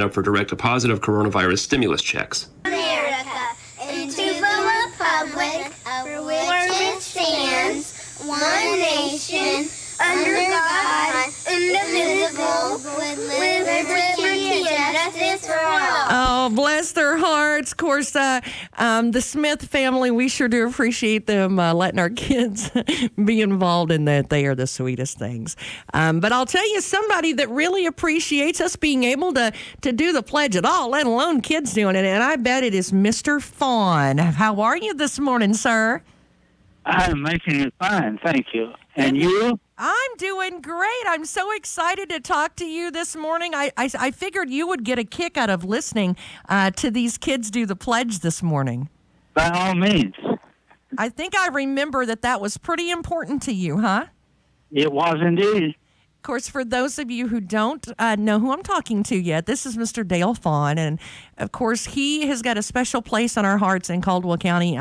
up for direct deposit of coronavirus stimulus checks. America, and to the republic for which it stands, one nation, under God, indivisible, with liberty and justice for all. Oh, bless their hearts. Of course, the Smith family, we sure do appreciate them letting our kids be involved in that. They are the sweetest things. But I'll tell you, somebody that really appreciates us being able to do the pledge at all, let alone kids doing it, and I bet it is Mr. Faughn. How are you this morning, sir? I'm making it fine, thank you. And you? I'm doing great. I'm so excited to talk to you this morning. I figured you would get a kick out of listening to these kids do the pledge this morning. By all means. I think I remember that was pretty important to you, huh? It was indeed. Of course, for those of you who don't know who I'm talking to yet, this is Mr. Dale Faughn, and of course, he has got a special place in our hearts in Caldwell County.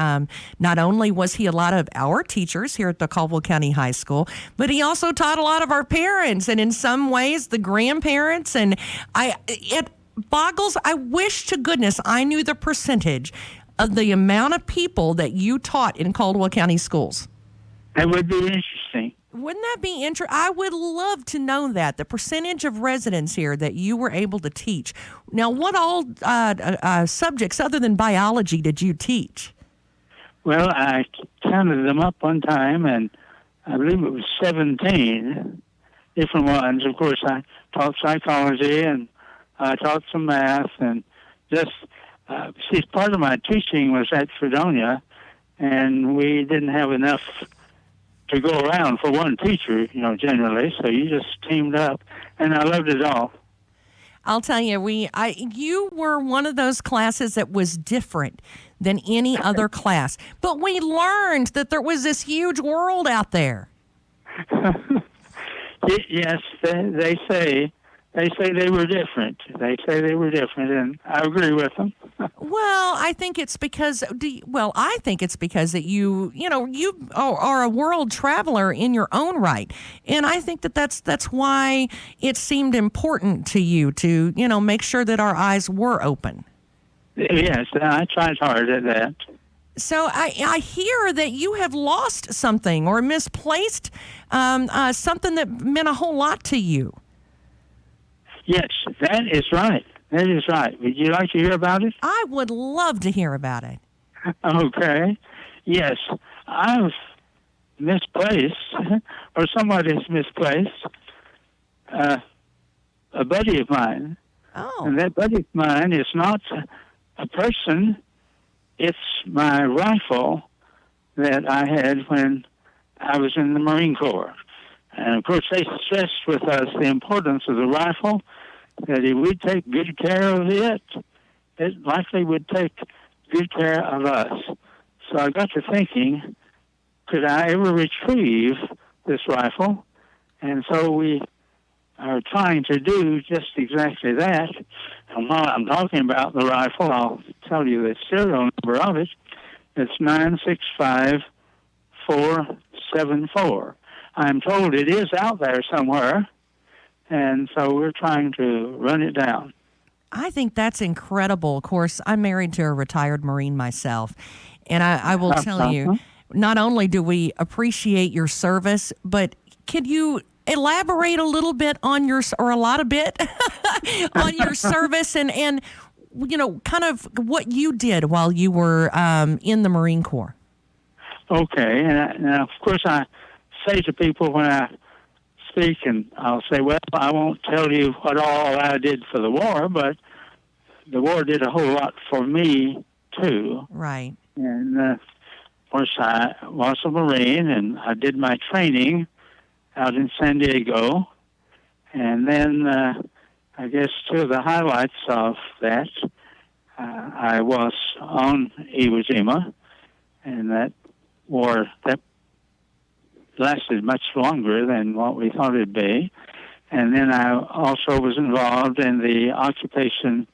Not only was he a lot of our teachers here at the Caldwell County High School, but he also taught a lot of our parents, and in some ways, the grandparents. And it boggles. I wish to goodness I knew the percentage of the amount of people that you taught in Caldwell County schools. That would be interesting. Wouldn't that be interesting? I would love to know that, the percentage of residents here that you were able to teach. Now, what all subjects other than biology did you teach? Well, I counted them up one time, and I believe it was 17 different ones. Of course, I taught psychology, and I taught some math, and just, part of my teaching was at Fredonia, and we didn't have enough to go around for one teacher, generally. So you just teamed up, and I loved it all. I'll tell you, you were one of those classes that was different than any other class. But we learned that there was this huge world out there. Yes, they say they were different. They say they were different, and I agree with them. Well, I think it's because that you are a world traveler in your own right, and I think that's why it seemed important to you to make sure that our eyes were open. Yes, I tried hard at that. So I hear that you have lost something or misplaced something that meant a whole lot to you. Yes, that is right. That is right. Would you like to hear about it? I would love to hear about it. Okay. Yes, I've misplaced, or somebody's misplaced, a buddy of mine. Oh. And that buddy of mine is not a person. It's my rifle that I had when I was in the Marine Corps. And, of course, they stressed with us the importance of the rifle, that if we take good care of it, it likely would take good care of us. So I got to thinking, could I ever retrieve this rifle? And so we are trying to do just exactly that. And while I'm talking about the rifle, I'll tell you the serial number of it. It's 965474. I'm told it is out there somewhere, and so we're trying to run it down. I think that's incredible. Of course, I'm married to a retired Marine myself, and I will tell you, not only do we appreciate your service, but could you elaborate a little bit on or a lot of bit, on your service and kind of what you did while you were in the Marine Corps? Okay, and of course I say to people when I speak, and I'll say, well, I won't tell you what all I did for the war, but the war did a whole lot for me, too. Right. And, of course, I was a Marine, and I did my training out in San Diego. And then, I guess, two of the highlights of that, I was on Iwo Jima, and that war, that lasted much longer than what we thought it'd be. And then I also was involved in the occupation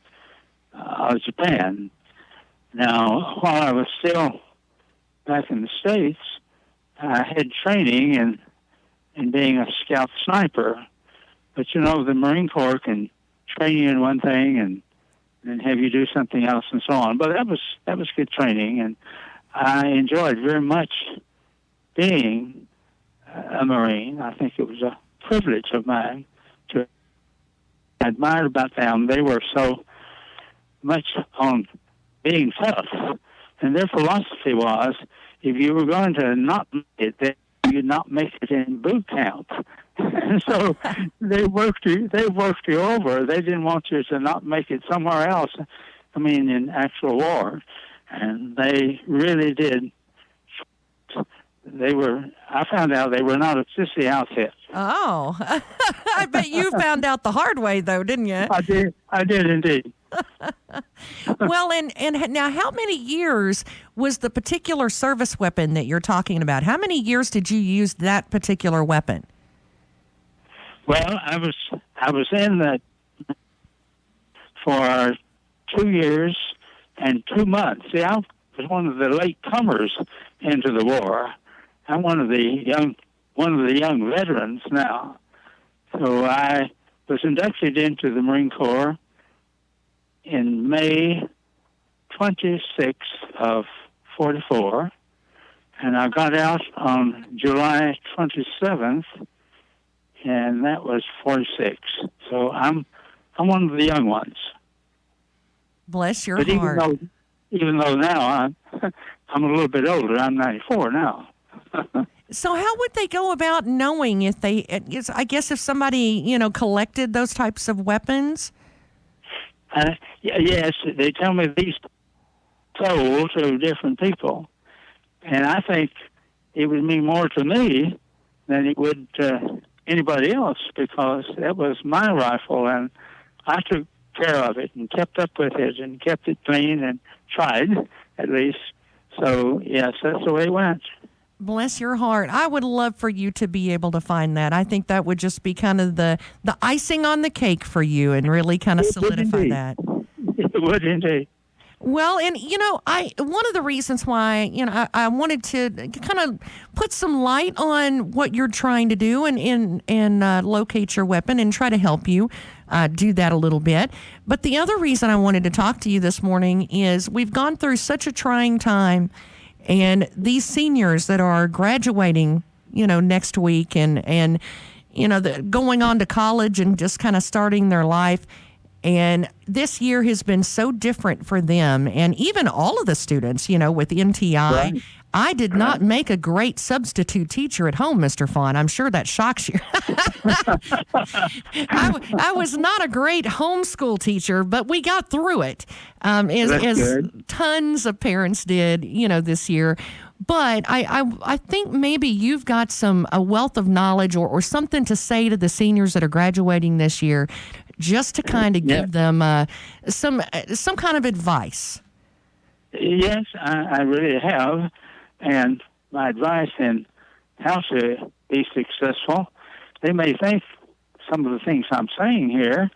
of Japan. Now, while I was still back in the States, I had training in being a scout sniper. But, the Marine Corps can train you in one thing and then have you do something else and so on. But that was good training, and I enjoyed very much being a Marine. I think it was a privilege of mine to admire about them. They were so much on being tough, and their philosophy was, if you were going to not make it, then you'd not make it in boot camp. And so they worked you over. They didn't want you to not make it somewhere else. I mean, in actual war, and they really did. I found out they were not just the outfit. Oh, I bet you found out the hard way, though, didn't you? I did indeed. Well, and now, how many years was the particular service weapon that you're talking about? How many years did you use that particular weapon? Well, I was in that for 2 years and 2 months. See, I was one of the late comers into the war. I'm one of the young veterans now. So I was inducted into the Marine Corps in May 26th of 44, and I got out on July 27th, and that was 46. So I'm one of the young ones. Bless your but heart. Even though now I'm a little bit older, I'm 94 now. So how would they go about knowing if they, I guess if somebody, collected those types of weapons? Yes, they tell me these sold to different people. And I think it would mean more to me than it would to anybody else, because that was my rifle, and I took care of it and kept up with it and kept it clean and tried, at least. So, yes, that's the way it went. Bless your heart. I would love for you to be able to find that. I think that would just be kind of the icing on the cake for you and really kind of solidify that. It would indeed. Well, and one of the reasons why I wanted to kind of put some light on what you're trying to do and locate your weapon and try to help you do that a little bit. But the other reason I wanted to talk to you this morning is we've gone through such a trying time, and these seniors that are graduating, next week and going on to college and just kind of starting their life. And this year has been so different for them, and even all of the students, with NTI. Right. I did not make a great substitute teacher at home, Mr. Faughn. I'm sure that shocks you. I was not a great homeschool teacher, but we got through it, as tons of parents did, this year. But I think maybe you've got a wealth of knowledge or something to say to the seniors that are graduating this year, just to kind of give them some kind of advice. Yes, I really have. And my advice in how to be successful, they may think some of the things I'm saying here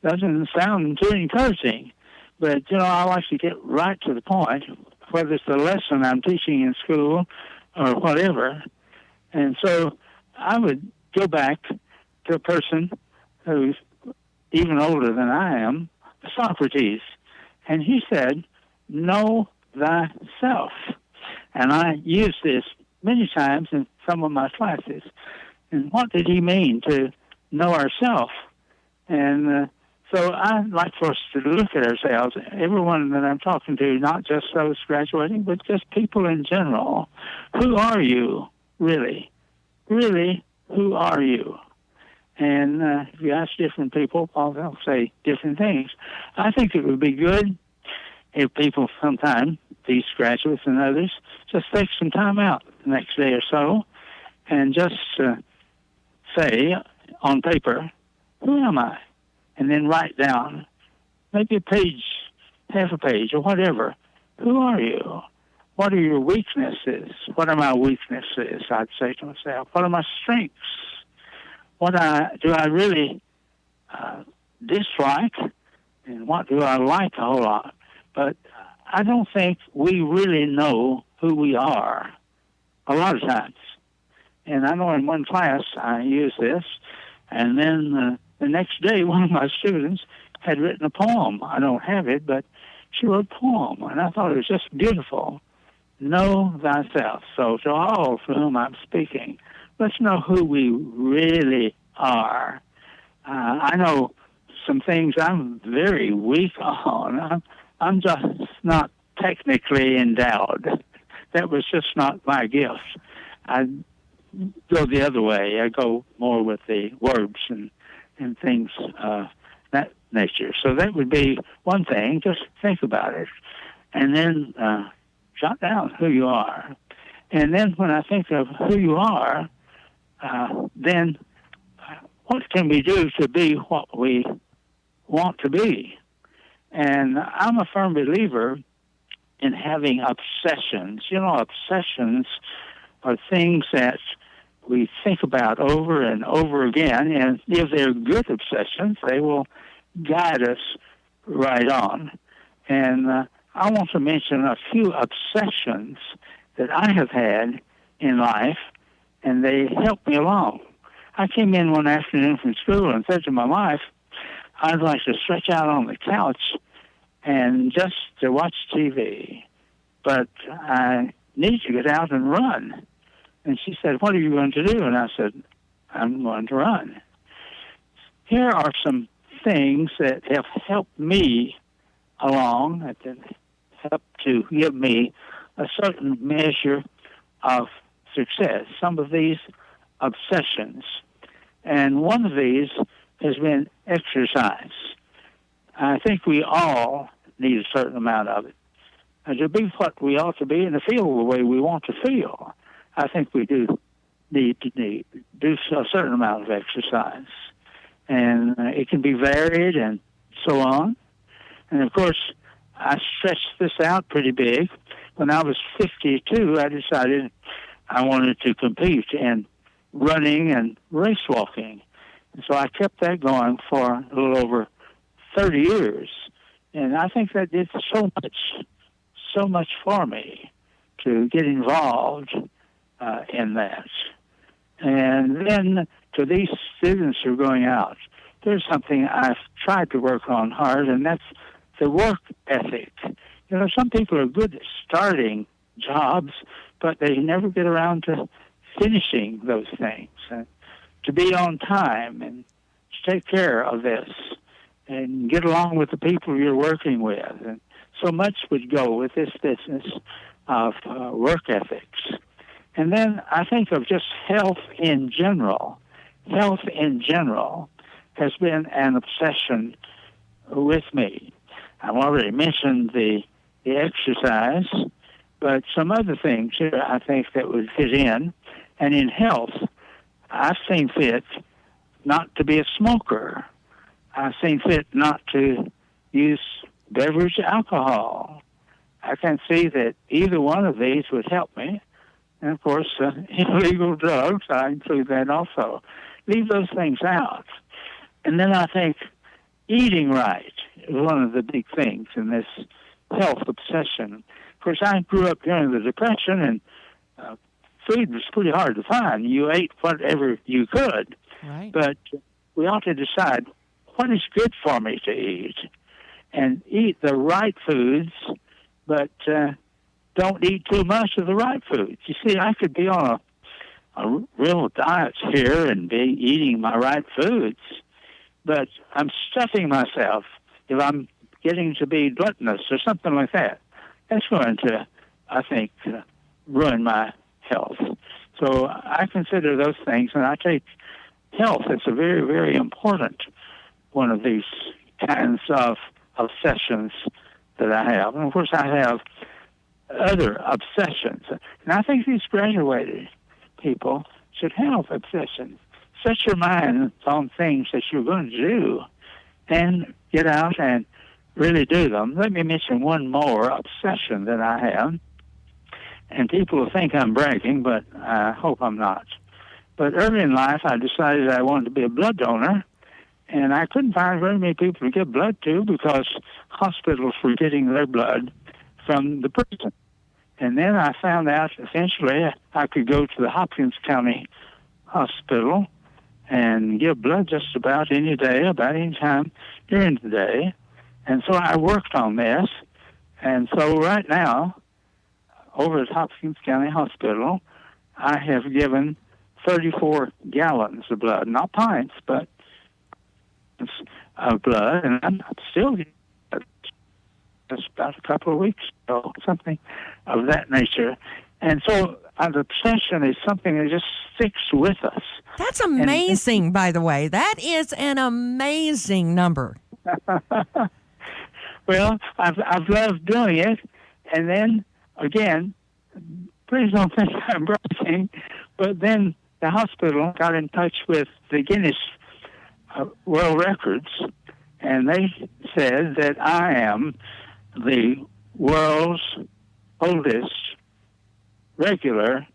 doesn't sound too encouraging. But, I like to get right to the point, whether it's the lesson I'm teaching in school or whatever. And so I would go back to a person who's even older than I am, Socrates. And he said, know thyself. And I use this many times in some of my classes. And what did he mean to know ourselves? And so I'd like for us to look at ourselves, everyone that I'm talking to, not just those graduating, but just people in general. Who are you, really? Really, who are you? And if you ask different people, they'll say different things. I think it would be good if people sometime, these graduates and others, just take some time out the next day or so and just say on paper, who am I? And then write down, maybe a page, half a page, or whatever. Who are you? What are your weaknesses? What are my weaknesses, I'd say to myself. What are my strengths? What do I really dislike, and what do I like a whole lot? But I don't think we really know who we are a lot of times. And I know in one class I use this, and then the next day, one of my students had written a poem. I don't have it, but she wrote a poem, and I thought it was just beautiful. Know thyself. So to all for whom I'm speaking, let's know who we really are. I know some things I'm very weak on. I'm just not technically endowed. That was just not my gift. I go the other way. I go more with the words and things that nature. So that would be one thing. Just think about it. And then jot down who you are. And then when I think of who you are, then what can we do to be what we want to be? And I'm a firm believer in having obsessions. You know, obsessions are things that we think about over and over again, and if they're good obsessions, they will guide us right on. And I want to mention a few obsessions that I have had in life, and they helped me along. I came in one afternoon from school and said to my wife, I'd like to stretch out on the couch and just to watch TV, but I need to get out and run. And she said, what are you going to do? And I said, I'm going to run. Here are some things that have helped me along, that have helped to give me a certain measure of success, some of these obsessions. And one of these has been exercise. I think we all need a certain amount of it. And to be what we ought to be and to feel the way we want to feel, I think we do need to do a certain amount of exercise. And it can be varied and so on. And of course, I stretched this out pretty big. When I was 52, I decided I wanted to compete in running and race walking. And so I kept that going for a little over 30 years. And I think that did so much for me to get involved in that. And then to these students who are going out, there's something I've tried to work on hard, and that's the work ethic. You know, some people are good at starting jobs, but they never get around to finishing those things. To be on time and to take care of this and get along with the people you're working with. And so much would go with this business of work ethics. And then I think of just health in general. Health in general has been an obsession with me. I've already mentioned the exercise, but some other things here I think that would fit in. And in health, I've seen fit not to be a smoker. I've seen fit not to use beverage alcohol. I can see that either one of these would help me. And, of course, illegal drugs, I include that also. Leave those things out. And then I think eating right is one of the big things in this health obsession. Of course, I grew up during the Depression, and food was pretty hard to find. You ate whatever you could. Right. But we ought to decide what is good for me to eat and eat the right foods, but don't eat too much of the right foods. You see, I could be on a real diet here and be eating my right foods, but I'm stuffing myself if I'm getting to be gluttonous or something like that. That's going to, I think, ruin my health. So I consider those things, and I take health as a very, very important one of these kinds of obsessions that I have. And, of course, I have other obsessions. And I think these graduated people should have obsessions. Set your mind on things that you're going to do and get out and really do them. Let me mention one more obsession that I have. And people will think I'm bragging, but I hope I'm not. But early in life, I decided I wanted to be a blood donor, and I couldn't find very many people to give blood to because hospitals were getting their blood from the prison. And then I found out, essentially, I could go to the Hopkins County Hospital and give blood just about any day, about any time during the day. And so I worked on this. And so right now, over at Hopkins County Hospital, I have given 34 gallons of blood, not pints, but of blood, and I'm still getting just about a couple of weeks ago, something of that nature. And so the obsession is something that just sticks with us. That's amazing, by the way. That is an amazing number. Well, I've loved doing it, and then again, please don't think I'm bragging, but then the hospital got in touch with the Guinness World Records, and they said that I am the world's oldest regular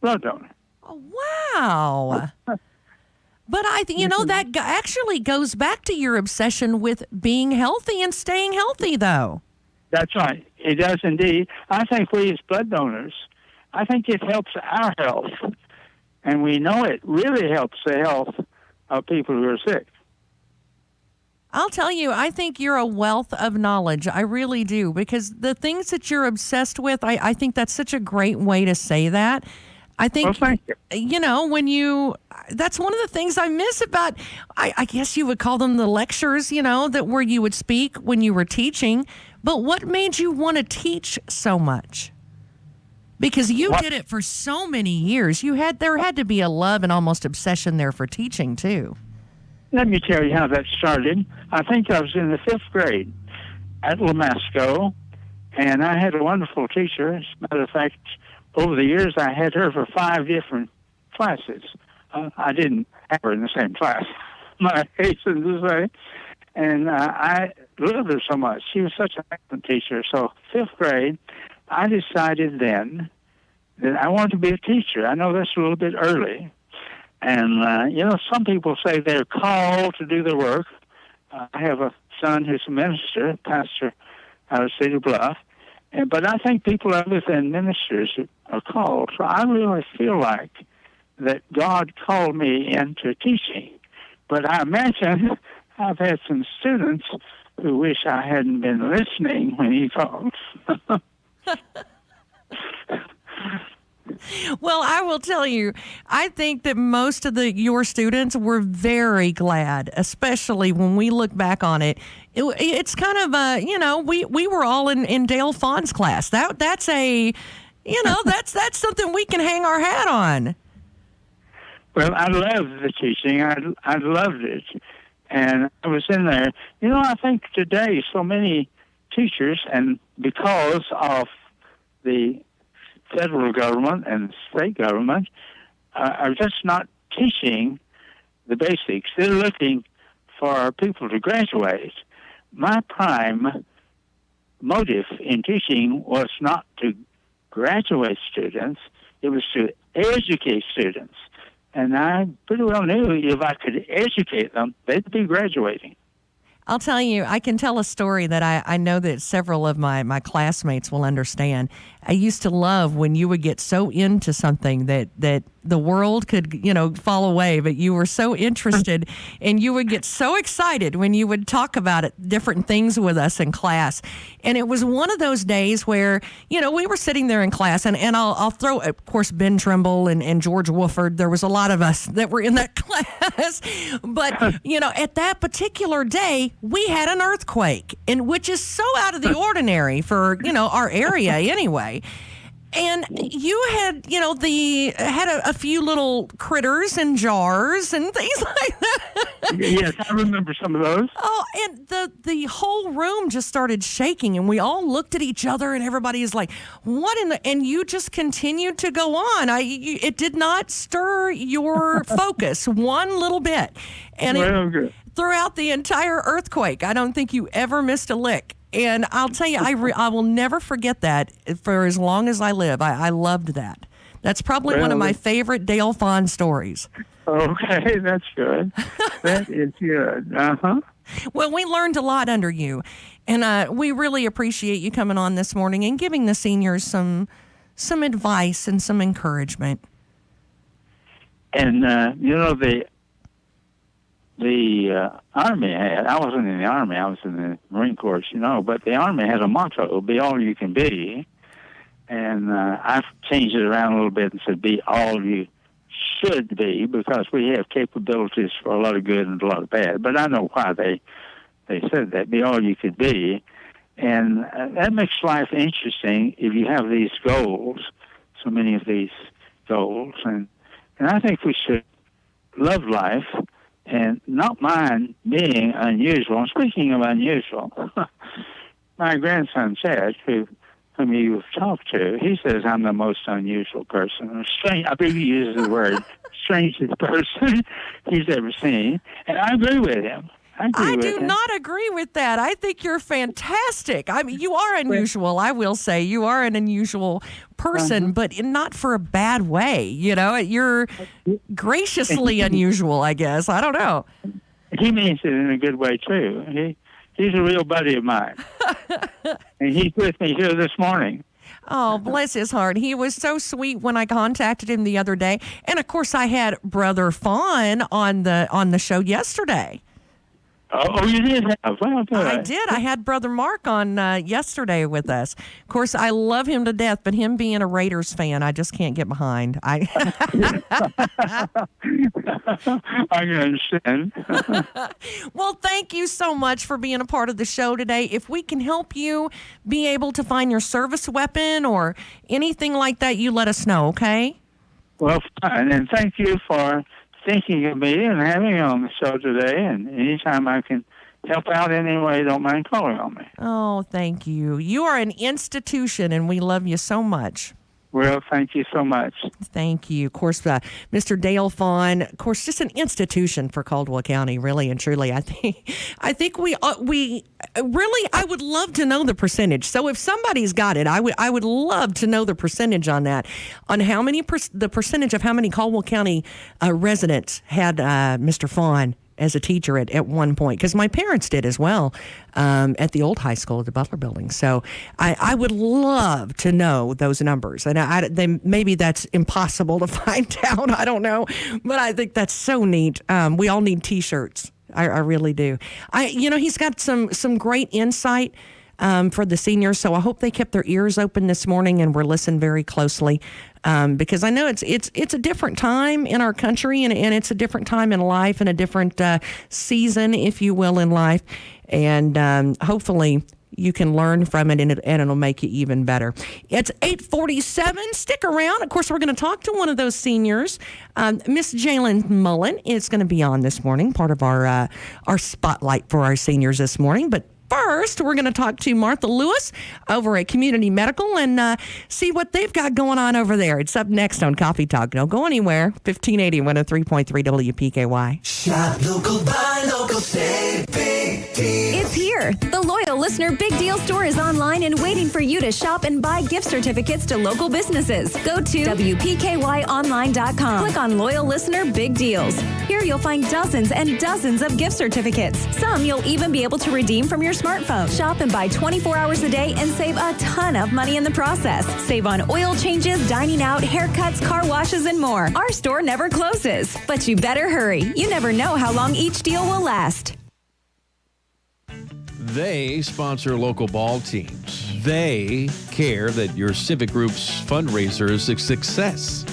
blood donor. Oh, wow. But that actually goes back to your obsession with being healthy and staying healthy, though. That's right. It does indeed. I think we as blood donors, I think it helps our health. And we know it really helps the health of people who are sick. I'll tell you, I think you're a wealth of knowledge. I really do. Because the things that you're obsessed with, I think that's such a great way to say that. I think, well, thank you. That's one of the things I miss about, I guess you would call them the lectures, that where you would speak when you were teaching. But what made you want to teach so much? Because you did it for so many years. There had to be a love and almost obsession there for teaching, too. Let me tell you how that started. I think I was in the 5th grade at Lamasco, and I had a wonderful teacher. As a matter of fact, over the years, I had her for 5 different classes. I didn't have her in the same class, I hasten to say. And I loved her so much. She was such an excellent teacher. So 5th grade, I decided then that I wanted to be a teacher. I know that's a little bit early. And, some people say they're called to do their work. I have a son who's a minister, pastor out of Cedar Bluff. But I think people other than ministers are called. So I really feel like that God called me into teaching. But I imagine I've had some students who wish I hadn't been listening when he called. Well, I will tell you, I think that most of your students were very glad, especially when we look back on it. It's kind of we were all in Dale Faughn's class. That's a, that's something we can hang our hat on. Well, I loved the teaching. I loved it, and I was in there. I think today so many teachers, and because of the federal government and state government, are just not teaching the basics. They're looking for people to graduate. My prime motive in teaching was not to graduate students, it was to educate students. And I pretty well knew if I could educate them, they'd be graduating. I'll tell you, I can tell a story that I know that several of my classmates will understand. I used to love when you would get so into something that the world could, fall away, but you were so interested and you would get so excited when you would talk about it, different things with us in class. And it was one of those days where, we were sitting there in class and I'll throw, of course, Ben Trimble and George Wooford. There was a lot of us that were in that class. But, at that particular day, we had an earthquake, and which is so out of the ordinary for, our area anyway. And you had, had a few little critters and jars and things like that. Yes, I remember some of those. Oh, and the whole room just started shaking, and we all looked at each other, and everybody is like, "What in the?" And you just continued to go on. It did not stir your focus one little bit, and throughout the entire earthquake, I don't think you ever missed a lick. And I'll tell you, I will never forget that for as long as I live. I loved that. That's probably one of my favorite Dale Faughn stories. Okay, that's good. That is good. Uh-huh. Well, we learned a lot under you, and we really appreciate you coming on this morning and giving the seniors some advice and some encouragement. And, the the Army had. I wasn't in the Army. I was in the Marine Corps, but the Army has a motto, be all you can be. And I've changed it around a little bit and said, be all you should be, because we have capabilities for a lot of good and a lot of bad. But I know why they said that, be all you could be. And that makes life interesting if you have these goals, so many of these goals. And I think we should love life and not mind being unusual. And speaking of unusual, my grandson Chad, whom you've talked to, he says I'm the most unusual person. Strange, I believe he uses the word strangest person he's ever seen. And I agree with him. I do not agree with that. I think you're fantastic. I mean, you are unusual, I will say. You are an unusual person, but not for a bad way. You're graciously unusual, I guess. I don't know. He means it in a good way, too. He's a real buddy of mine. And he's with me here this morning. Oh, bless his heart. He was so sweet when I contacted him the other day. And, of course, I had Brother Faughn on the show yesterday. Oh, you did have? Well, I did. I had Brother Mark on yesterday with us. Of course, I love him to death, but him being a Raiders fan, I just can't get behind. I can understand. Well, thank you so much for being a part of the show today. If we can help you be able to find your service weapon or anything like that, you let us know, okay? Well, fine. And thank you for thinking of me and having me on the show today. And anytime I can help out in any way, don't mind calling on me. Oh, thank you. You are an institution, and we love you so much. Well, thank you so much. Thank you. Of course, Mr. Dale Faughn, of course, just an institution for Caldwell County, really and truly. I think we really, I would love to know the percentage. So if somebody's got it, I would love to know the percentage on that, on how many the percentage of how many Caldwell County residents had Mr. Faughn as a teacher at one point, because my parents did as well at the old high school at the Butler Building. So I would love to know those numbers. And maybe that's impossible to find out. I don't know. But I think that's so neat. We all need T-shirts. I really do. He's got some great insight for the seniors. So I hope they kept their ears open this morning and were listening very closely. Because I know it's a different time in our country, and it's a different time in life, and a different season, if you will, in life. And hopefully you can learn from it, and it'll make you even better. It's 8:47. Stick around. Of course, we're going to talk to one of those seniors. Miss Lynn Mullen is going to be on this morning, part of our spotlight for our seniors this morning. But first, we're going to talk to Martha Lewis over at Community Medical and see what they've got going on over there. It's up next on Coffee Talk. Don't go anywhere. 1580 103.3 WPKY. Shop local, buy local, save big deals. It's here. The Loyal Listener Big Deal Store is online and waiting for you to shop and buy gift certificates to local businesses. Go to WPKYonline.com. Click on Loyal Listener Big Deals. Here you'll find dozens and dozens of gift certificates. Some you'll even be able to redeem from your smartphone. Shop and buy 24 hours a day and save a ton of money in the process. Save on oil changes, dining out, haircuts, car washes, and more. Our store never closes. But you better hurry. You never know how long each deal will last. They sponsor local ball teams. They care that your civic group's fundraiser is a success.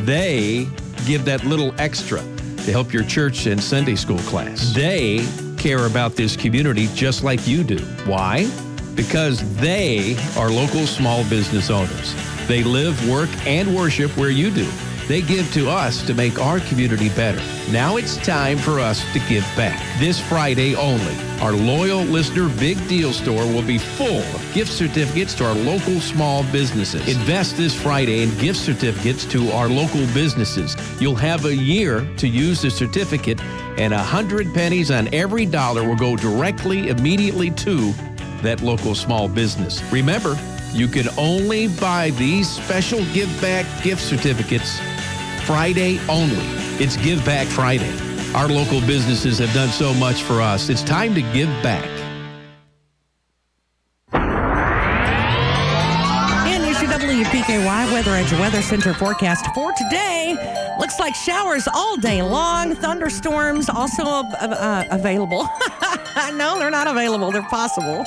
They give that little extra to help your church and Sunday school class. They care about this community just like you do. Why? Because they are local small business owners. They live, work, and worship where you do. They give to us to make our community better. Now it's time for us to give back. This Friday only, our Loyal Listener Big Deal Store will be full of gift certificates to our local small businesses. Invest this Friday in gift certificates to our local businesses. You'll have a year to use the certificate, and 100 pennies on every dollar will go directly, immediately to that local small business. Remember, you can only buy these special Give Back gift certificates Friday only. It's Give Back Friday. Our local businesses have done so much for us. It's time to give back. WPKY Weather Edge Weather Center forecast for today. Looks like showers all day long. Thunderstorms also available. No, they're not available. They're possible.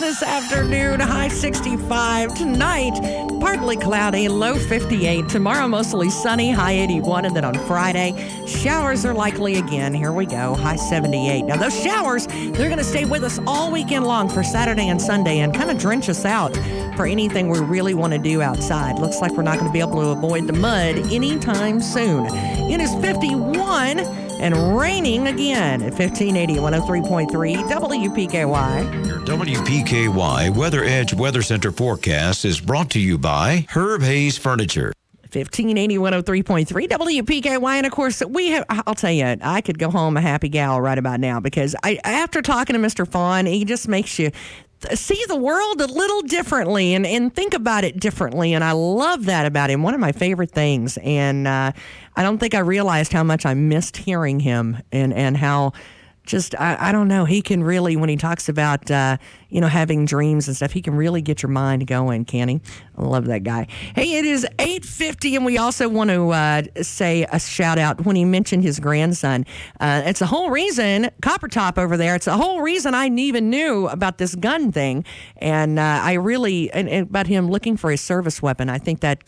This afternoon, high 65. Tonight, partly cloudy, low 58. Tomorrow, mostly sunny, high 81. And then on Friday, showers are likely again. Here we go, high 78. Now, those showers, they're going to stay with us all weekend long for Saturday and Sunday and kind of drench us out for anything we really want to do outside. Looks like we're not going to be able to avoid the mud anytime soon. It is 51 and raining again at 1580, 103.3 WPKY. Your WPKY Weather Edge Weather Center forecast is brought to you by Herb Hayes Furniture. 1580, 103.3 WPKY. And of course, I'll tell you, I could go home a happy gal right about now because after talking to Mr. Faughn, he just makes you see the world a little differently and think about it differently. And I love that about him. One of my favorite things. And I don't think I realized how much I missed hearing him and how just, I don't know, he can really, when he talks about, having dreams and stuff, he can really get your mind going, can he? I love that guy. Hey, it is 8:50, and we also want to say a shout out when he mentioned his grandson. It's the whole reason, Copper Top over there, it's the whole reason I even knew about this gun thing. And I really, and about him looking for his service weapon, I think that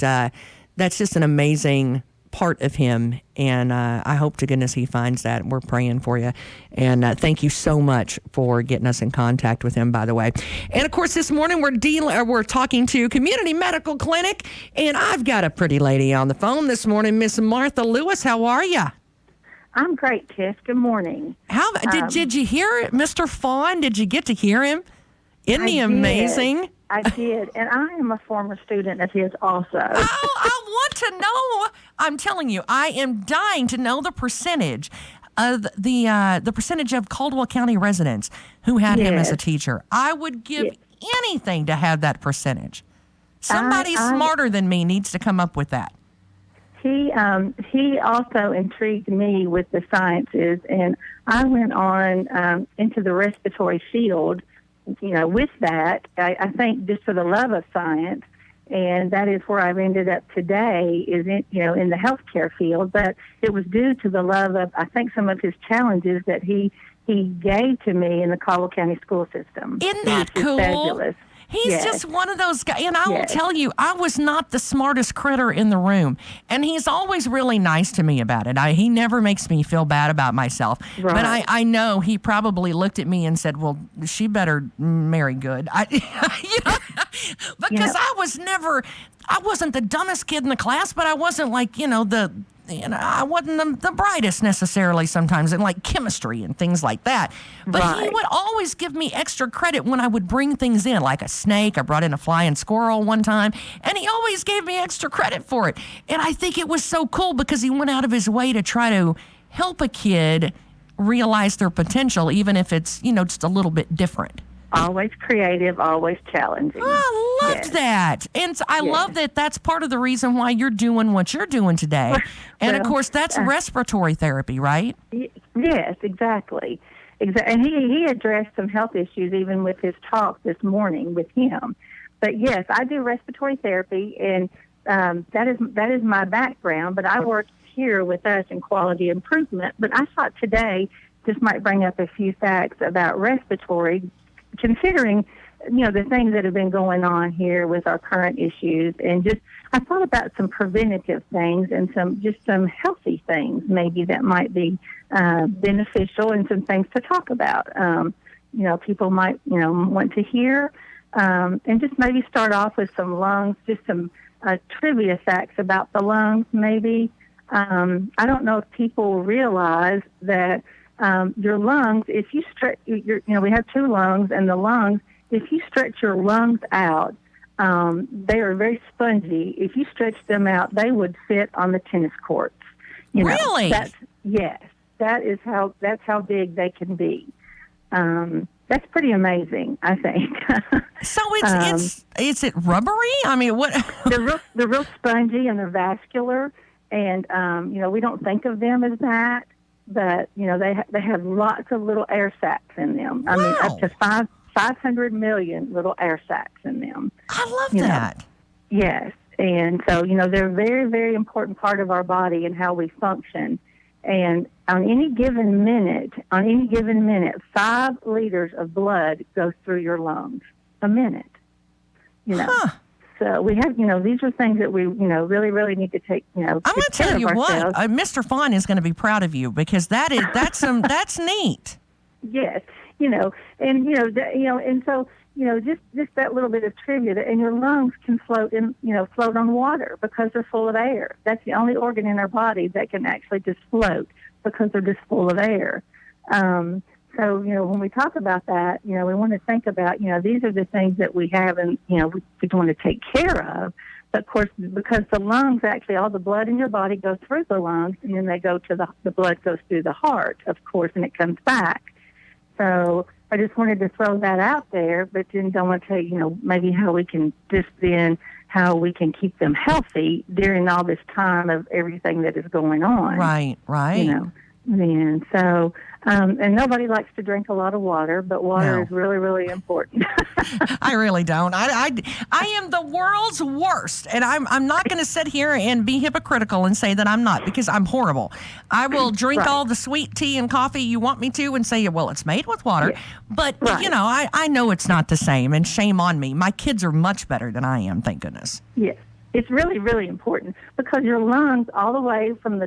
that's just an amazing part of him, and I hope to goodness he finds that. We're praying for you, and thank you so much for getting us in contact with him, by the way. And of course, this morning we're talking to Community Medical Clinic, and I've got a pretty lady on the phone this morning, Miss Martha Lewis. How are you? I'm great, Tiff. Good morning. How did you hear Mr. Faughn? Did you get to hear him? Isn't he amazing? I did, and I am a former student of his also. I want to know. I'm telling you, I am dying to know the percentage of the percentage of Caldwell County residents who had him as a teacher. I would give anything to have that percentage. Somebody smarter than me needs to come up with that. He also intrigued me with the sciences, and I went on into the respiratory field. With that, I think just for the love of science, and that is where I've ended up today, is in the healthcare field. But it was due to the love of, I think, some of his challenges that he gave to me in the Caldwell County school system. Isn't that cool? Fabulous. He's just one of those guys. And I will tell you, I was not the smartest critter in the room. And he's always really nice to me about it. He never makes me feel bad about myself. Right. But I know he probably looked at me and said, well, she better marry good. Because I wasn't the dumbest kid in the class, but I wasn't like, I wasn't the brightest necessarily sometimes in like chemistry and things like that. But he would always give me extra credit when I would bring things in, like a snake. I brought in a flying squirrel one time, and he always gave me extra credit for it. And I think it was so cool because he went out of his way to try to help a kid realize their potential, even if it's, just a little bit different. Always creative, always challenging. Oh, I loved that. And I love that that's part of the reason why you're doing what you're doing today. And, of course, that's respiratory therapy, right? Yes, exactly. And he addressed some health issues even with his talk this morning with him. But, yes, I do respiratory therapy, and that is my background. But I work here with us in quality improvement. But I thought today this might bring up a few facts about respiratory, considering, the things that have been going on here with our current issues. And just, I thought about some preventative things and some healthy things maybe that might be beneficial and some things to talk about. People might, want to hear, and just maybe start off with some lungs, just some trivia facts about the lungs maybe. I don't know if people realize that your lungs, if you stretch, we have two lungs, and the lungs, if you stretch your lungs out, they are very spongy. If you stretch them out, they would fit on the tennis courts. Really? That's how big they can be. That's pretty amazing, I think. So is it rubbery? I mean, what? They're real spongy and they're vascular, and we don't think of them as that. But, they have lots of little air sacs in them. Wow. I mean, up to 500 million little air sacs in them. I love that. Yes. And so, they're a very, very important part of our body and how we function. And on any given minute, 5 liters of blood goes through your lungs a minute. So we have, these are things that we, really, really need to take, I'm going to tell you what, Mr. Faughn is going to be proud of you because that's neat. Yes, and so, just that little bit of trivia, and your lungs can float on water because they're full of air. That's the only organ in our body that can actually just float because they're just full of air. So, when we talk about that, we want to think about, these are the things that we have and, we want to take care of. But, of course, because the lungs, actually, all the blood in your body goes through the lungs, and then they go to the blood goes through the heart, of course, and it comes back. So I just wanted to throw that out there, but then don't want to tell you, maybe how we can how we can keep them healthy during all this time of everything that is going on. Right. And so, and nobody likes to drink a lot of water, but water is really, really important. I really don't. I am the world's worst, and I'm not going to sit here and be hypocritical and say that I'm not, because I'm horrible. I will drink all the sweet tea and coffee you want me to and say, well, it's made with water. Yeah. But, I know it's not the same, and shame on me. My kids are much better than I am, thank goodness. Yes. It's really, really important because your lungs, all the way from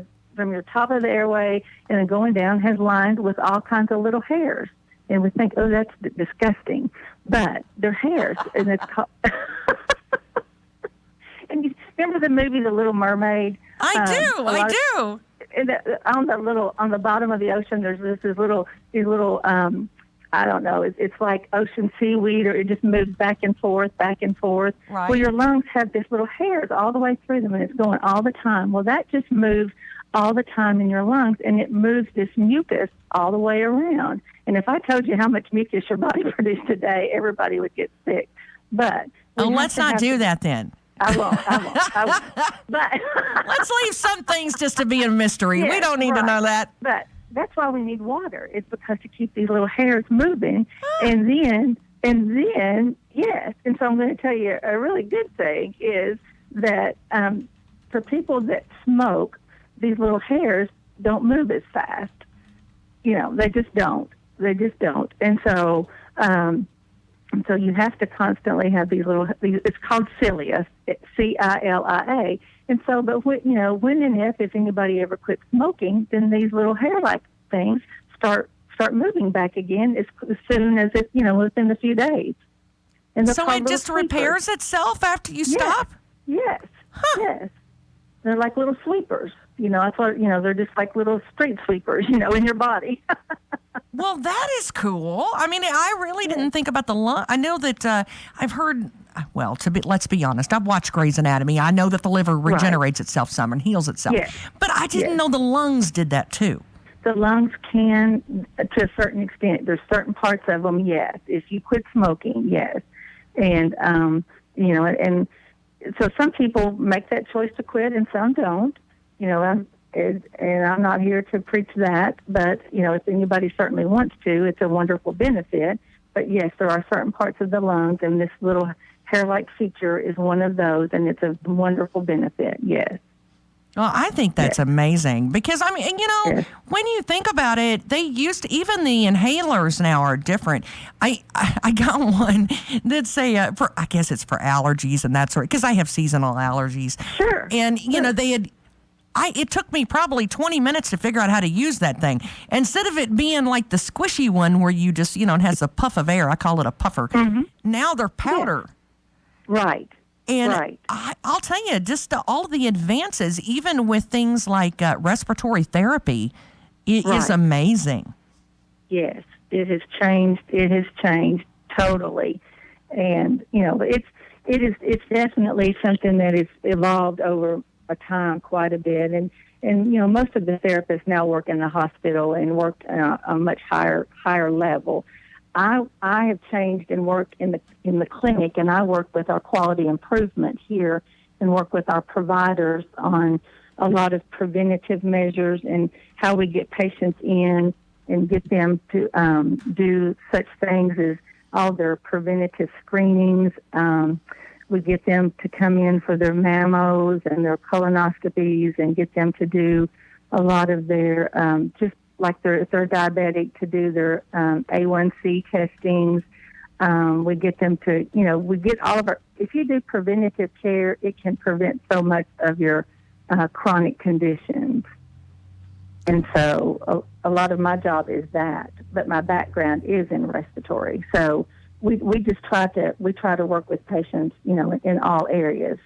your top of the airway and then going down, has lined with all kinds of little hairs. And we think, oh, that's disgusting. But they're hairs, and it's called... And you remember the movie The Little Mermaid? I do. And on the bottom of the ocean, there's these little I don't know, it's like ocean seaweed, or it just moves back and forth. Right. Well, your lungs have this little hairs all the way through them, and it's going all the time. Well, that just moves all the time in your lungs, and it moves this mucus all the way around. And if I told you how much mucus your body produced today, everybody would get sick. But let's not do that then. I won't. But let's leave some things just to be a mystery. We don't need to know that. But that's why we need water. It's because to keep these little hairs moving, and then yes. And so I'm going to tell you a really good thing is that for people that smoke, these little hairs don't move as fast. They just don't. And so, so you have to constantly have these little. It's called cilia, CILIA. And so, but when and if anybody ever quits smoking, then these little hair-like things start moving back again as soon as within a few days. And so it just repairs itself after you stop? Yes. Huh. Yes. They're like little sweepers. I thought, they're just like little street sweepers, in your body. Well, that is cool. I mean, I really didn't think about the lung. I know that I've heard, let's be honest, I've watched Grey's Anatomy. I know that the liver regenerates itself some and heals itself. Yes. But I didn't know the lungs did that too. The lungs can, to a certain extent. There's certain parts of them, yes. If you quit smoking, yes. And, and so some people make that choice to quit and some don't. And I'm not here to preach that, but, if anybody certainly wants to, it's a wonderful benefit. But, yes, there are certain parts of the lungs, and this little hair-like feature is one of those, and it's a wonderful benefit, yes. Well, I think that's amazing because, when you think about it, they even the inhalers now are different. I got one that's I guess it's for allergies and that sort, because I have seasonal allergies. Sure. And, it took me probably 20 minutes to figure out how to use that thing. Instead of it being like the squishy one where you just, it has a puff of air, I call it a puffer. Mm-hmm. Now they're powder. Yeah. Right. And I'll tell you, just all the advances, even with things like respiratory therapy, it is amazing. Yes, it has changed. It has changed totally. And, it's definitely something that has evolved over a time quite a bit. And most of the therapists now work in the hospital and work on a much higher level. I have changed and worked in the clinic, and I work with our quality improvement here and work with our providers on a lot of preventative measures and how we get patients in and get them to do such things as all their preventative screenings. We get them to come in for their mammos and their colonoscopies and get them to do a lot of their, just like if they're diabetic, to do their A1C testings. We get them to, we get all of our, if you do preventative care, it can prevent so much of your chronic conditions. And so a lot of my job is that, but my background is in respiratory. So we just try to work with patients, in all areas.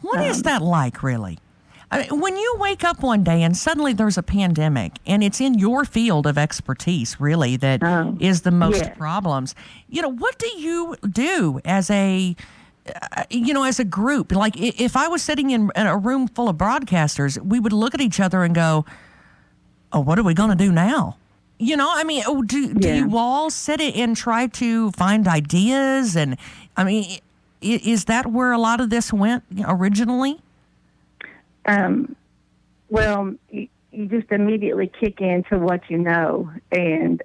What is that like, really? I mean, when you wake up one day and suddenly there's a pandemic and it's in your field of expertise, really, that is the most problems. What do you do as a group? Like, if I was sitting in a room full of broadcasters, we would look at each other and go, oh, what are we going to do now? Do you all sit and try to find ideas? And, is that where a lot of this went originally? Well, you just immediately kick into what you know, and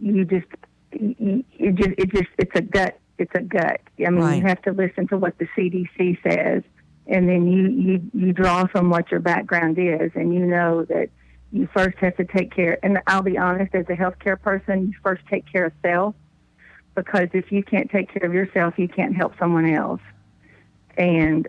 it's a gut. It's a gut. Right. You have to listen to what the CDC says, and then you draw from what your background is, and you know that you first have to take care. And I'll be honest, as a healthcare person, you first take care of self, because if you can't take care of yourself, you can't help someone else. And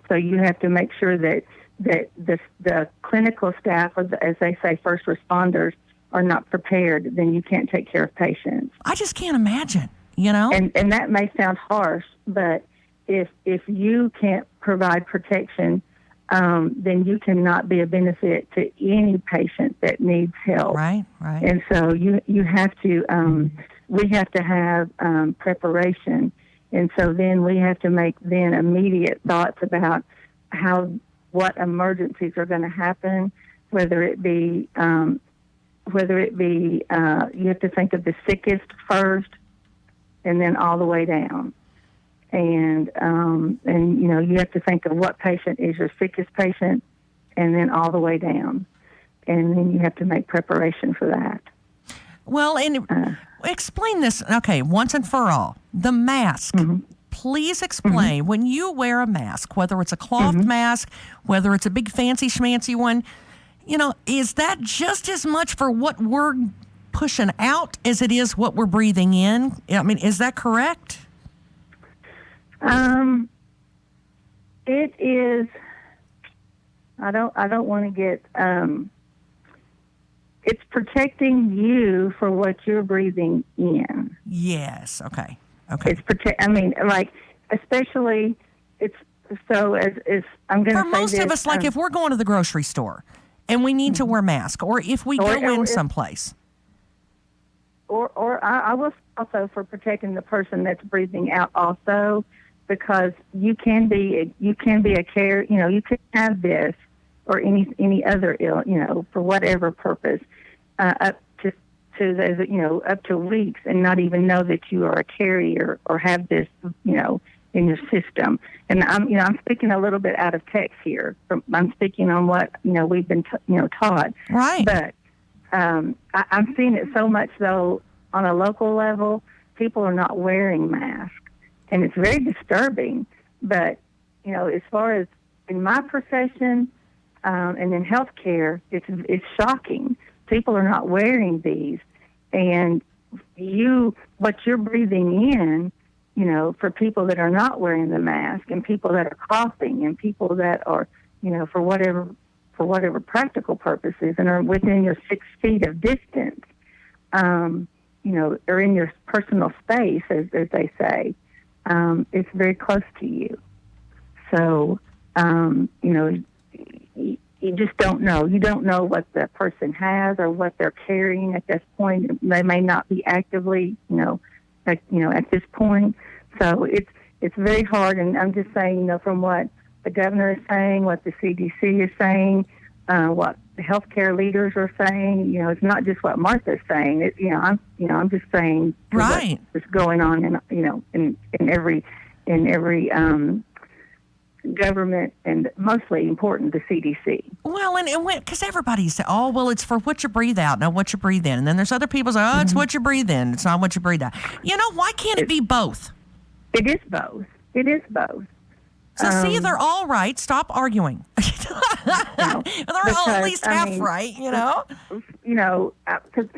so you have to make sure that the clinical staff, or as they say, first responders, are not prepared. Then you can't take care of patients. I just can't imagine, And that may sound harsh, but if you can't provide protection, then you cannot be a benefit to any patient that needs help. Right. And so you have to. We have to have preparation. And so then we have to make immediate thoughts about what emergencies are going to happen, whether it be you have to think of the sickest first, and then all the way down. And you have to think of what patient is your sickest patient, and then all the way down. And then you have to make preparation for that. Well, and explain this, okay, once and for all. The mask. Mm-hmm. Please explain, when you wear a mask, whether it's a cloth mask, whether it's a big fancy schmancy one, is that just as much for what we're pushing out as it is what we're breathing in? Is that correct? It is. I don't want to get. It's protecting you for what you're breathing in. Yes. Okay. It's especially it's so as I'm going to say for most of us, like if we're going to the grocery store and we need to wear masks, or if we go in someplace. Or I will also for protecting the person that's breathing out also, because you can be a care, you could have this or any other ill, for whatever purpose, up to weeks, and not even know that you are a carrier or have this, in your system. And I'm speaking a little bit out of text here. I'm speaking on what we've been taught. Right. But I'm seeing it so much though on a local level. People are not wearing masks, and it's very disturbing. But as far as in my profession and in healthcare, it's shocking. People are not wearing these, and what you're breathing in, for people that are not wearing the mask, and people that are coughing, and people that are, for whatever practical purposes, and are within your 6 feet of distance, or in your personal space, as they say, it's very close to you. So, you just don't know. You don't know what the person has or what they're carrying at this point. They may not be actively, at this point. So it's very hard. And I'm just saying, from what the governor is saying, what the CDC is saying, what the healthcare leaders are saying. It's not just what Martha's saying. I'm just saying right. what's going on in every government and mostly important, the CDC. Well, and because everybody said, oh, well, it's for what you breathe out, not what you breathe in. And then there's other people say, oh, it's what you breathe in. It's not what you breathe out. Why can't it be both? It is both. It is both. So see, they're all right. Stop arguing. No, they're all at least half right, Because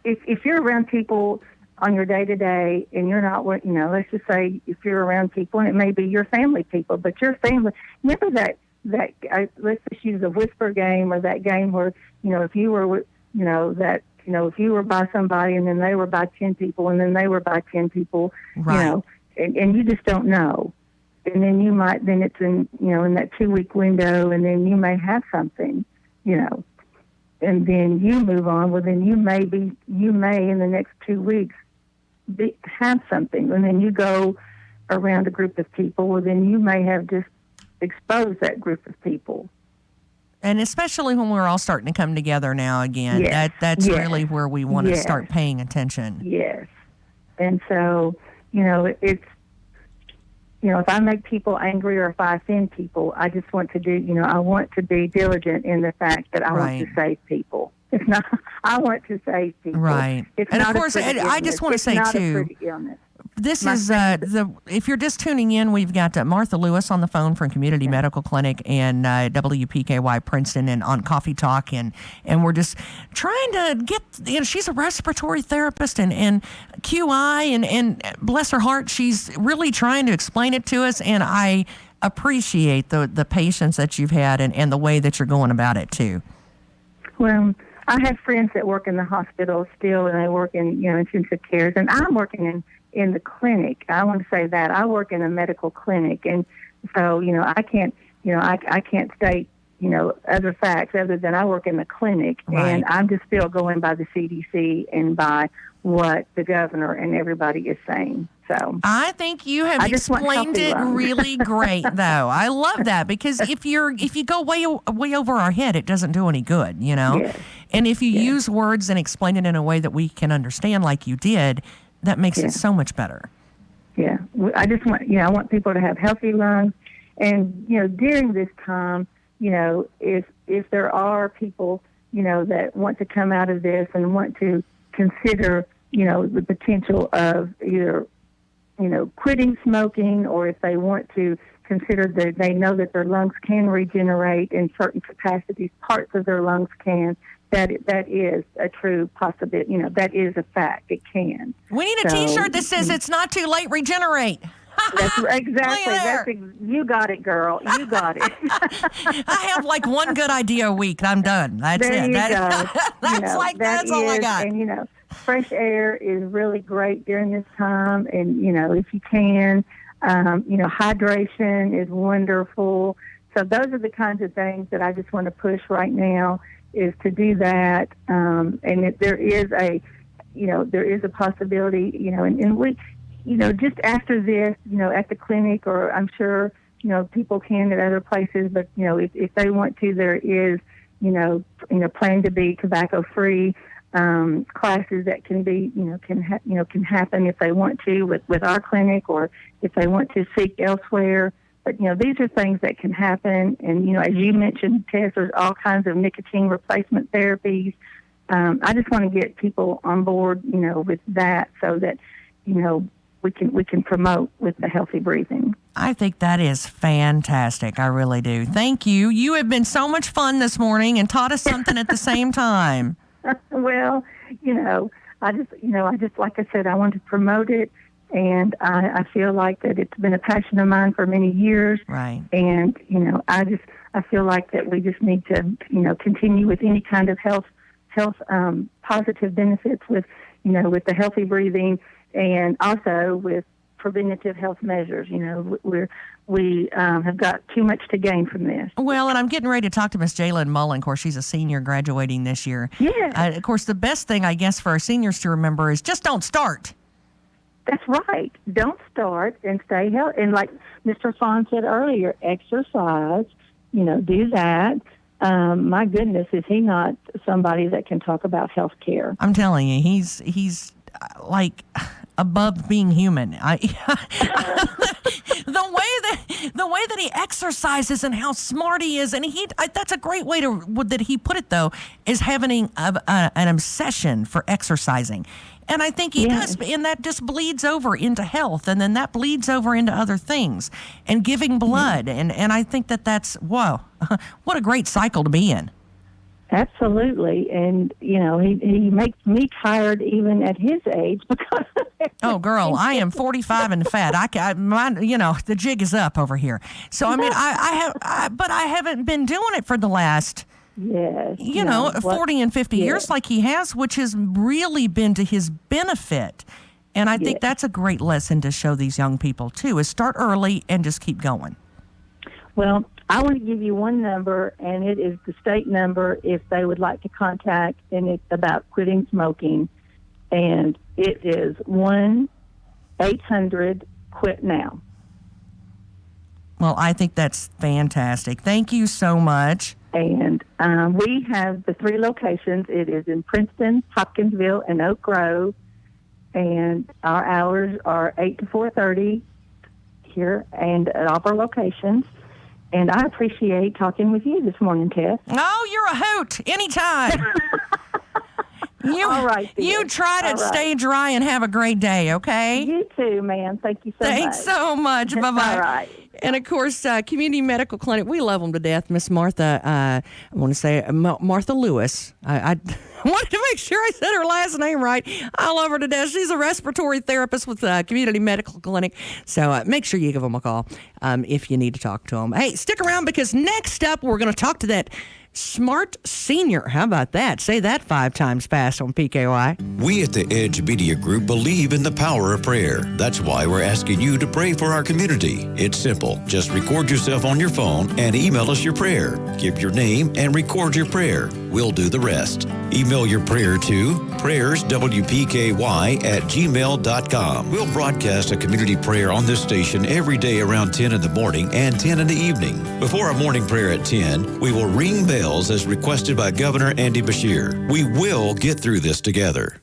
if you're around people on your day-to-day and you're not, let's just say if you're around people, and it may be your family people, but your family, remember that let's just use the whisper game, or that game where, if you were, if you were by somebody and then they were by 10 people and then they were by 10 people, right. And you just don't know. And then then it's in that 2-week window, and then you may have something, and then you move on. Well, then you may in the next 2 weeks have something, and then you go around a group of people. Well, then you may have just exposed that group of people. And especially when we're all starting to come together now again, yes. that's yes. really where we want to yes. start paying attention. Yes. And so, it's, if I make people angry or if I offend people, I just want to I want to be diligent in the fact that I right. want to save people. It's not, I want to save people. Right. It's and not of course, I just want to say, too, this is, if you're just tuning in, we've got Martha Lewis on the phone from Community Medical Clinic and WPKY Princeton and on Coffee Talk. And we're just trying to get, she's a respiratory therapist and QI and bless her heart, she's really trying to explain it to us. And I appreciate the patience that you've had and the way that you're going about it, too. Well, I have friends that work in the hospital still, and they work in, intensive cares, and I'm working in the clinic. I want to say that I work in a medical clinic, and so I can't I can't state other facts other than I work in the clinic, right. and I'm just still going by the CDC and by what the governor and everybody is saying. So I think you have explained it really great, though. I love that because if you go way over our head, it doesn't do any good, Yes. And if you yes. use words and explain it in a way that we can understand, like you did, that makes it so much better. Yeah, I just want I want people to have healthy lungs, and during this time, if there are people that want to come out of this and want to consider the potential of either quitting smoking, or if they want to consider that they know that their lungs can regenerate in certain capacities, parts of their lungs can. That is a true possibility. That is a fact. It can. We need a T-shirt that says "It's not too late. Regenerate." That's exactly. You got it, girl. You got it. I have like one good idea a week. I'm done. That's there it. You go. That's all I got. And fresh air is really great during this time. And if you can, hydration is wonderful. So those are the kinds of things that I just want to push right now. Is to do that, and there is a possibility, and we, just after this, at the clinic, or I'm sure, people can at other places, but if they want to, there is, plan to be tobacco-free classes that can be, can happen if they want to with our clinic, or if they want to seek elsewhere. But, these are things that can happen. And, as you mentioned, Tess, there's all kinds of nicotine replacement therapies. I just want to get people on board, with that so that, we can promote with the healthy breathing. I think that is fantastic. I really do. Thank you. You have been so much fun this morning and taught us something at the same time. Well, I just, like I said, I want to promote it. And I feel like that it's been a passion of mine for many years. Right. And, I feel like that we just need to, continue with any kind of health positive benefits with the healthy breathing, and also with preventative health measures. We have got too much to gain from this. Well, and I'm getting ready to talk to Miss Lynn Mullen. Of course, she's a senior graduating this year. Yeah. Of course, the best thing, I guess, for our seniors to remember is just don't start. That's right. Don't start, and stay healthy. And like Mr. Faughn said earlier, exercise, do that. My goodness, is he not somebody that can talk about health care? I'm telling you, he's like above being human. The the way that he exercises and how smart he is, and that's a great way that he put it though, is having an obsession for exercising. And I think he does, and that just bleeds over into health, and then that bleeds over into other things, and giving blood, and I think that's, whoa, what a great cycle to be in. Absolutely, and he makes me tired even at his age because. Oh, girl, I am 45 and fat. The jig is up over here. So I mean, but I haven't been doing it for the last. Yes. 40 and 50 years like he has, which has really been to his benefit. And I think that's a great lesson to show these young people, too, is start early and just keep going. Well, I want to give you one number, and it is the state number if they would like to contact, and it's about quitting smoking. And it is 1-800-QUIT-NOW. Well, I think that's fantastic. Thank you so much. And we have the 3 locations. It is in Princeton, Hopkinsville, and Oak Grove. And our hours are 8 to 4:30 here and at all of our locations. And I appreciate talking with you this morning, Tess. Oh, you're a hoot. Anytime. All right, dear. You try to stay dry and have a great day, okay? You too, man. Thank you so much. Thanks so much. Bye-bye. All right. And, of course, Community Medical Clinic, we love them to death. Miss Martha, I want to say Martha Lewis. I wanted to make sure I said her last name right. I love her to death. She's a respiratory therapist with Community Medical Clinic. So make sure you give them a call if you need to talk to them. Hey, stick around because next up we're going to talk to that smart senior. How about that? Say that 5 times fast on PKY. We at the Edge Media Group believe in the power of prayer. That's why we're asking you to pray for our community. It's simple. Just record yourself on your phone and email us your prayer. Give your name and record your prayer. We'll do the rest. Email your prayer to prayerswpky@gmail.com. We'll broadcast a community prayer on this station every day around 10 in the morning and 10 in the evening. Before our morning prayer at 10, we will ring bells as requested by Governor Andy Beshear. We will get through this together.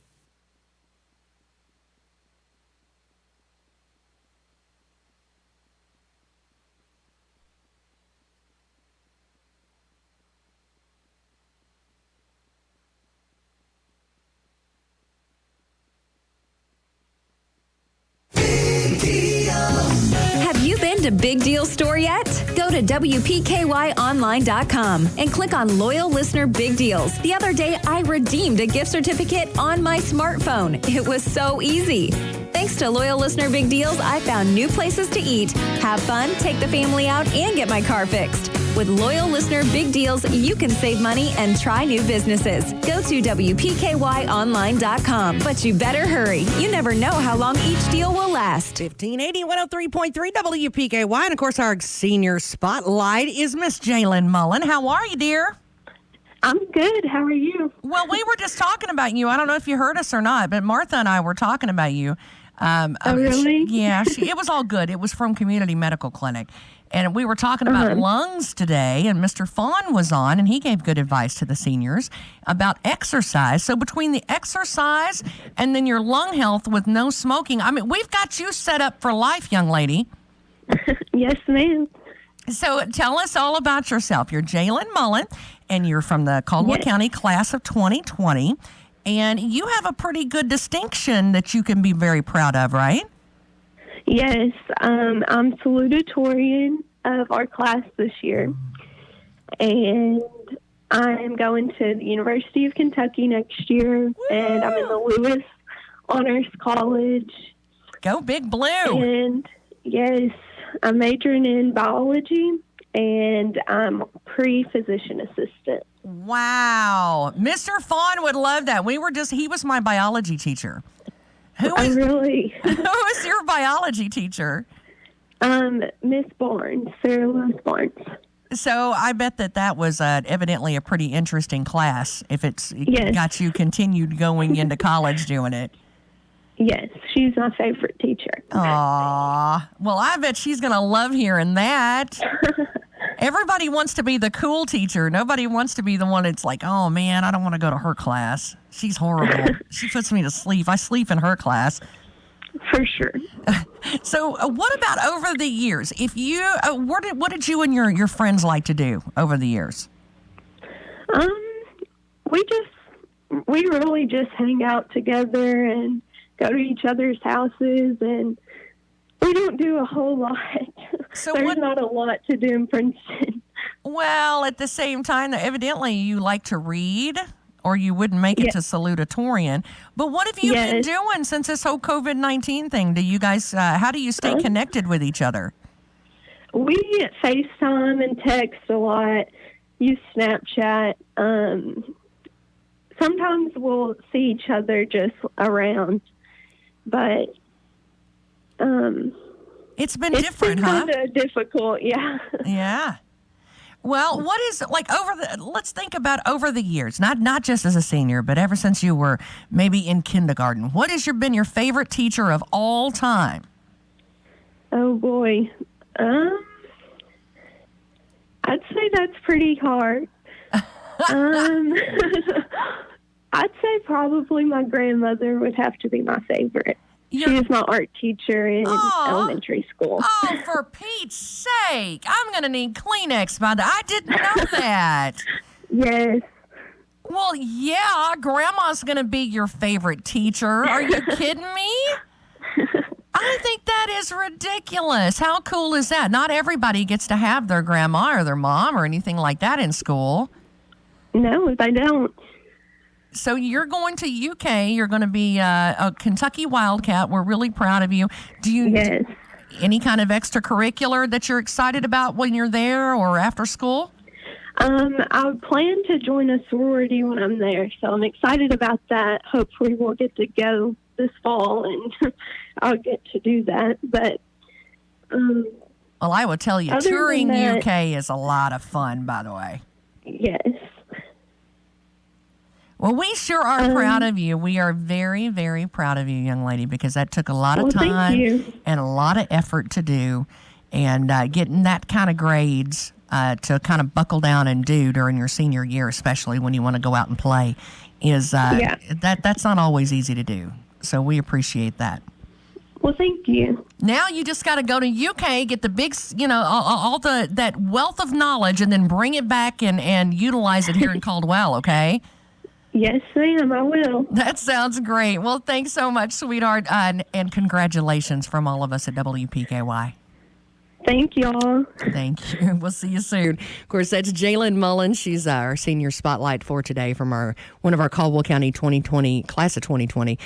Have you been to Big Deal Store yet? Go to WPKYOnline.com and click on Loyal Listener Big Deals. The other day, I redeemed a gift certificate on my smartphone. It was so easy. Thanks to Loyal Listener Big Deals, I found new places to eat, have fun, take the family out, and get my car fixed. With Loyal Listener Big Deals, you can save money and try new businesses. Go to WPKYOnline.com. But you better hurry. You never know how long each deal will last. 1580 103.3 WPKY. And, of course, our senior spotlight is Miss Lynn Mullen. How are you, dear? I'm good. How are you? Well, we were just talking about you. I don't know if you heard us or not, but Martha and I were talking about you. Oh, really? It was all good. It was from Community Medical Clinic. And we were talking about lungs today, and Mr. Faughn was on, and he gave good advice to the seniors about exercise. So between the exercise and then your lung health with no smoking, I mean, we've got you set up for life, young lady. Yes, ma'am. So tell us all about yourself. You're Lynn Mullen, and you're from the Caldwell County class of 2020. And you have a pretty good distinction that you can be very proud of, right? Yes, I'm salutatorian of our class this year, and I'm going to the University of Kentucky next year, and I'm in the Lewis Honors College. Go Big Blue! And yes, I'm majoring in biology, and I'm pre-physician assistant. Wow, Mr. Faughn would love that. He was my biology teacher. Who was your biology teacher? Miss Barnes, Sarah Lewis Barnes. So I bet that was evidently a pretty interesting class if got you continued going into college doing it. Yes, she's my favorite teacher. Aw, well, I bet she's going to love hearing that. Everybody wants to be the cool teacher. Nobody wants to be the one that's like, oh, man, I don't want to go to her class. She's horrible. She puts me to sleep. I sleep in her class. For sure. So, what about over the years? If you, what did you and your friends like to do over the years? We really just hang out together and go to each other's houses, and we don't do a whole lot. So There's not a lot to do in Princeton. Well, at the same time, evidently you like to read, or you wouldn't make it to salutatorian. But what have you been doing since this whole COVID-19 thing? Do you guys, how do you stay connected with each other? We FaceTime and text a lot, use Snapchat. Sometimes we'll see each other just around, but it's been different, huh? It's kind of difficult, yeah. Yeah. Well, what is let's think about over the years, not just as a senior, but ever since you were maybe in kindergarten. What has been your favorite teacher of all time? Oh boy. I'd say that's pretty hard. I'd say probably my grandmother would have to be my favorite. She was my art teacher in elementary school. Oh, for Pete's sake. I'm going to need Kleenex by the... I didn't know that. Yes. Well, yeah, Grandma's going to be your favorite teacher. Are you kidding me? I think that is ridiculous. How cool is that? Not everybody gets to have their grandma or their mom or anything like that in school. No, they don't. So you're going to UK. You're going to be a Kentucky Wildcat. We're really proud of you. Do you any kind of extracurricular that you're excited about when you're there or after school? I plan to join a sorority when I'm there, so I'm excited about that. Hopefully we'll get to go this fall, and I'll get to do that. But well, I will tell you, touring UK is a lot of fun, by the way. Yes. Well, we sure are proud of you. We are very, very proud of you, young lady, because that took a lot of time and a lot of effort to do. And getting that kind of grades to kind of buckle down and do during your senior year, especially when you want to go out and play, is that's not always easy to do. So we appreciate that. Well, thank you. Now you just got to go to UK, get the big, all that wealth of knowledge, and then bring it back and utilize it here in Caldwell, okay? Yes, ma'am, I will. That sounds great. Well, thanks so much, sweetheart, and congratulations from all of us at WPKY. Thank y'all. Thank you. We'll see you soon. Of course, that's Lynn Mullen. She's our senior spotlight for today from one of our Caldwell County 2020 class of 2020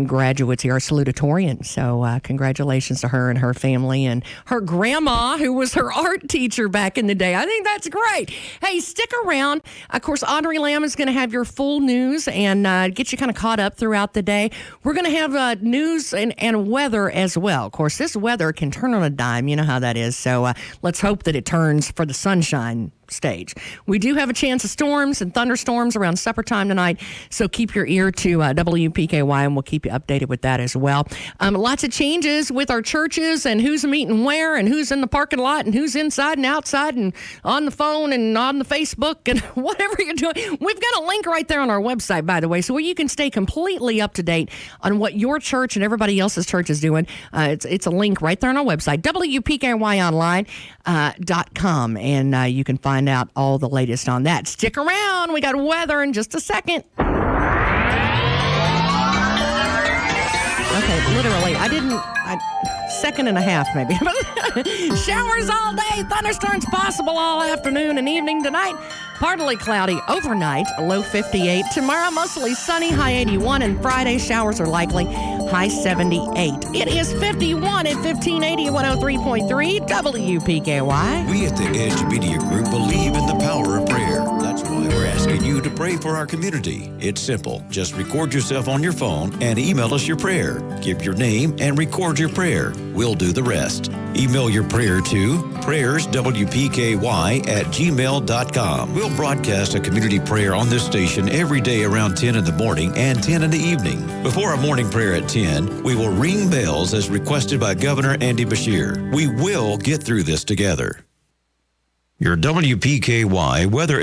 graduates here, our salutatorian. So congratulations to her and her family and her grandma, who was her art teacher back in the day. I think that's great. Hey, stick around. Of course, Audrey Lamb is going to have your full news and get you kind of caught up throughout the day. We're going to have news and weather as well. Of course, this weather can turn on a dime. You know how that is. So let's hope that it turns for the sunshine stage. We do have a chance of storms and thunderstorms around supper time tonight, so keep your ear to WPKY, and we'll keep you updated with that as well. Lots of changes with our churches and who's meeting where and who's in the parking lot and who's inside and outside and on the phone and on the Facebook and whatever you're doing. We've got a link right there on our website, by the way, so where you can stay completely up to date on what your church and everybody else's church is doing. It's a link right there on our website, WPKYonline.com, and you can find out all the latest on that. Stick around. We got weather in just a second. Okay, literally, second and a half maybe. Showers all day, thunderstorms possible all afternoon and evening tonight. Partly cloudy overnight, low 58. Tomorrow, mostly sunny, high 81. And Friday, showers are likely, high 78. It is 51 at 1580, 103.3 WPKY. We at the Edge Media Group believe in the power of prayer. That's why we're asking you to pray for our community. It's simple. Just record yourself on your phone and email us your prayer. Give your name and record your prayer. We'll do the rest. Email your prayer to prayerswpky@gmail.com. We'll broadcast a community prayer on this station every day around 10 in the morning and 10 in the evening. Before our morning prayer at 10, we will ring bells as requested by Governor Andy Beshear. We will get through this together. Your WPKY weather